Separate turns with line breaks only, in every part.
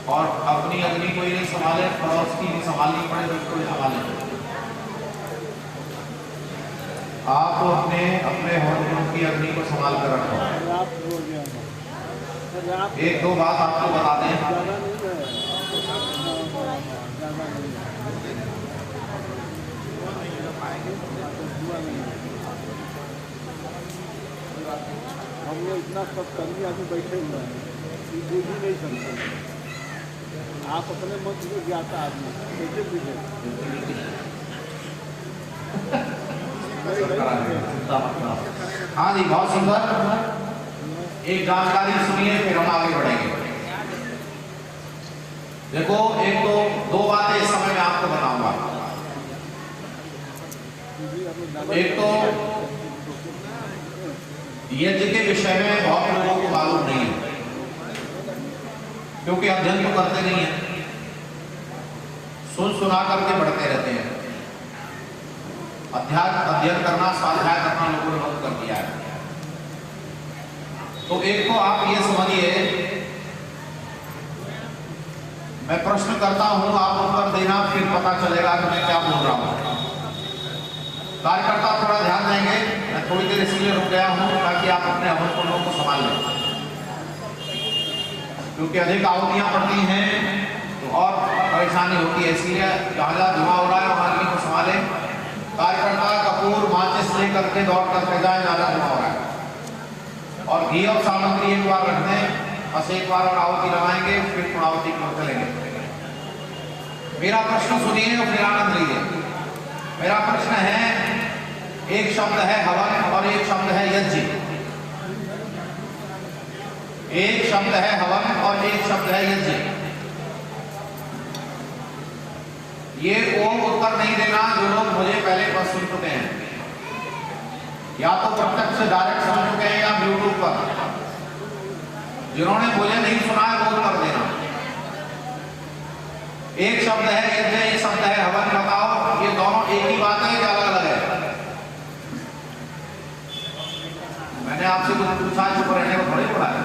और अपनी अग्नि को ही नहीं संभाले, पड़ोस की भी संभालनी पड़े तो उसको भी संभालें। आप अपने हवन की अग्नि को संभाल कर रखो। एक दो बात आपको बता दें।
हम लोग इतना सब कर्मी आदमी बैठे हुए हैं कि बुझ ही नहीं सकते। आप अपने मत में ज्ञाता आदमी कैसे बुझे?
हाँ जी, बहुत सुंदर। एक जानकारी सुनिए फिर हम आगे बढ़ेंगे। देखो, एक तो दो बातें इस समय में आपको बताऊंगा। एक तो यज्ञ के विषय में बहुत लोगों को मालूम नहीं है, क्योंकि अध्ययन तो करते नहीं है, सुना करके बढ़ते रहते हैं। अध्ययन करना, स्वाध्याय करना लोगों ने बंद कर दिया है। तो एक तो आप ये समझिए, मैं प्रश्न करता हूं, आप उत्तर देना, फिर पता चलेगा कि मैं क्या बोल रहा हूं। कार्यकर्ता थोड़ा ध्यान देंगे। मैं थोड़ी देर इसलिए रुक गया हूं ताकि आप अपने हवन कुंडों को संभाल लें, क्योंकि अधिक आहुतियां पड़ती हैं तो और परेशानी होती है। इसलिए जहां धुआं हो रहा है वहां अग्नि को संभाले। कार्यकर्ता कपूर माचिस लेकर के दौड़ करके जाए, ज्यादा धुआं हो रहा है। और घी और सामग्री एक बार रख दें, बस एक बार आहुति लगाएंगे, फिर पूर्णाहुति की ओर चलेंगे। मेरा प्रश्न सुनिए और फिर आनंद लीजिए। मेरा प्रश्न है, एक शब्द है हवन और एक शब्द है यज्ञ। एक शब्द है हवन और एक शब्द है यज्ञ। ये वो उत्तर नहीं देना जो लोग मुझे पहले पर सुन चुके हैं, या तो प्रत्यक्ष डायरेक्ट सुन चुके हैं या यूट्यूब पर। जिन्होंने मुझे नहीं सुना है वो उत्तर देना। एक शब्द है यज्ञ, एक शब्द है हवन। बताओ, ये दोनों एक ही बात है या अलग अलग है? मैंने आपसे कुछ पूछा, चुप रहने को थोड़ी पड़ा है।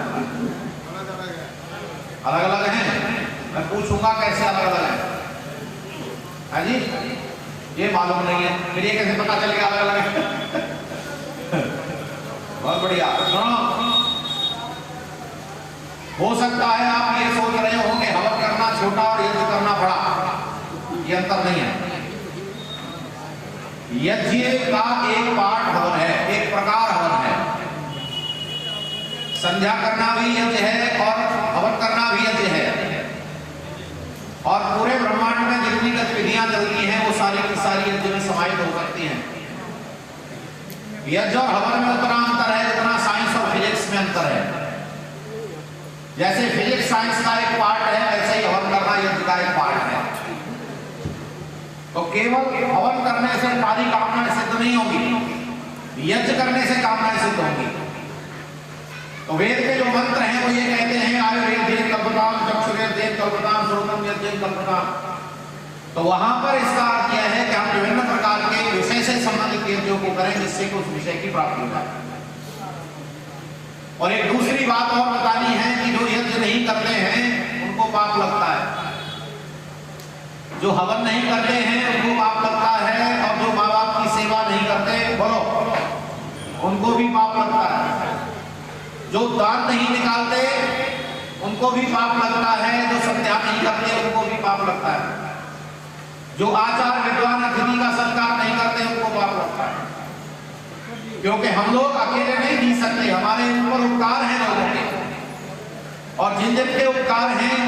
अलग अलग है। मैं पूछूंगा कैसे अलग अलग है जी, ये मालूम नहीं है, फिर ये कैसे पता चलेगा अलग अलग है? बहुत बढ़िया। सुनो, हो सकता है आप ये सोच रहे हो कि हवन करना छोटा और यज्ञ करना बड़ा, ये अंतर नहीं है। यज्ञ का एक पार्ट हवन है, एक प्रकार हवन है। संध्या करना भी यज्ञ है और हवन करना भी यज्ञ है। और पूरे ब्रह्मांड में जितनी गतिविधियां चलती हैं वो सारी की सारी यज्ञ में समाहित हो सकती हैं। यज्ञ और हवन में उतना अंतर है जितना साइंस और फिजिक्स में अंतर है। जैसे फिजिक्स साइंस का एक पार्ट है, वैसे ही हवन करना यज्ञ का एक पार्ट है। तो केवल हवन करने से सारी कामनाएं सिद्ध नहीं होगी, यज्ञ करने से कामनाएं सिद्ध होंगी। तो वेद के जो मंत्र हैं वो ये कहते हैं, आयुर्वेद कल्पताम, चक्षुर्वेद कल्पताम, श्रोत्रम यज्ञ कल्पताम। तो वहां पर इसका अर्थ यह है कि हम विभिन्न प्रकार के विषय से संबंधित यज्ञों को करें जिससे कि उस विषय की प्राप्ति हो जाए। और एक दूसरी बात और बतानी है कि जो यज्ञ नहीं करते हैं उनको पाप लगता है, जो हवन नहीं करते हैं उनको पाप लगता है, और जो माँ बाप की सेवा नहीं करते, बोलो, उनको भी पाप लगता है। जो दान नहीं निकालते उनको भी पाप लगता है, जो संध्या नहीं करते उनको भी पाप लगता है, जो आचार विद्वान अतिथि का सत्कार नहीं करते उनको पाप लगता है। क्योंकि हम लोग अकेले नहीं जी सकते, हमारे ऊपर उपकार हैं लोगों के, और जिन जिन के उपकार हैं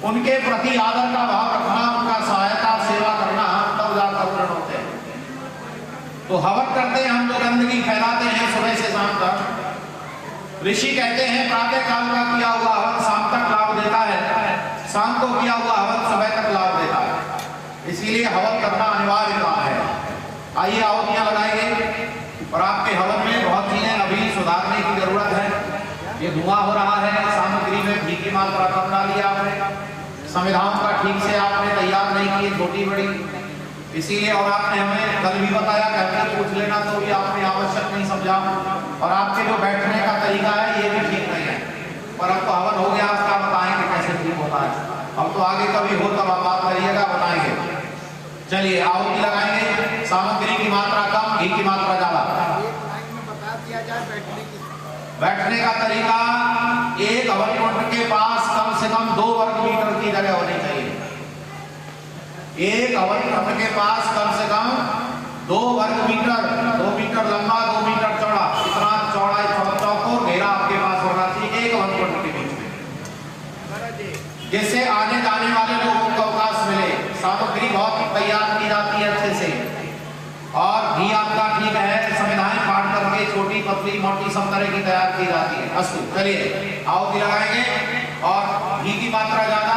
उनके प्रति आदर का भाव रखना, उनका सहायता सेवा करना, तब जाकर पूर्ण होते हैं। तो हवन करते हैं हम जो गंदगी फैलाते हैं सुबह से शाम तक। ऋषि कहते हैं प्रातः काल का किया हुआ हवन शाम तक लाभ देता है, शाम को किया हुआ हवन सुबह तक लाभ देता है। इसीलिए हवन करना अनिवार्य काम है। आइए आहुतियां लगाएंगे, और आपके हवन में बहुत चीजें अभी सुधारने की जरूरत है। ये धुआं हो रहा है, सामग्री में घी की मात्रा कम डाली आपने, संविधान का ठीक से आपने तैयार नहीं किए, छोटी बड़ी, इसीलिए। और आपने हमें कल भी बताया, कहकर पूछ लेना, तो भी आपने आवश्यक नहीं समझा। और आपके जो बैठने का तरीका है ये भी ठीक नहीं है। पर अब तो हवन हो गया, उसका बताएं कि कैसे चलिए आहुति लगाएंगे। सामग्री की मात्रा कम, घी की मात्रा ज्यादा।
बता दिया जाए बैठने की।
बैठने का तरीका, एक हवन कुंड के पास कम से कम 2 वर्ग मीटर की जगह होनी चाहिए। एक हवन कुंड के पास कम से कम 2 वर्ग मीटर, 2 मीटर लंबा 2 मीटर चौड़ा, इतना चौड़ा चौकोर घेरा आपके पास होना चाहिए एक हवन कुंड के बीच में, जिससे आने जाने वाले लोगों को अवकाश मिले। सामग्री बहुत तैयार की जाती है अच्छे से, और घी आपका ठीक है, संविधान पाठ करके छोटी पतली मोटी सब तरह की तैयार की जाती है। अस्तु, चलिए आहुति लगाएंगे और घी की मात्रा ज्यादा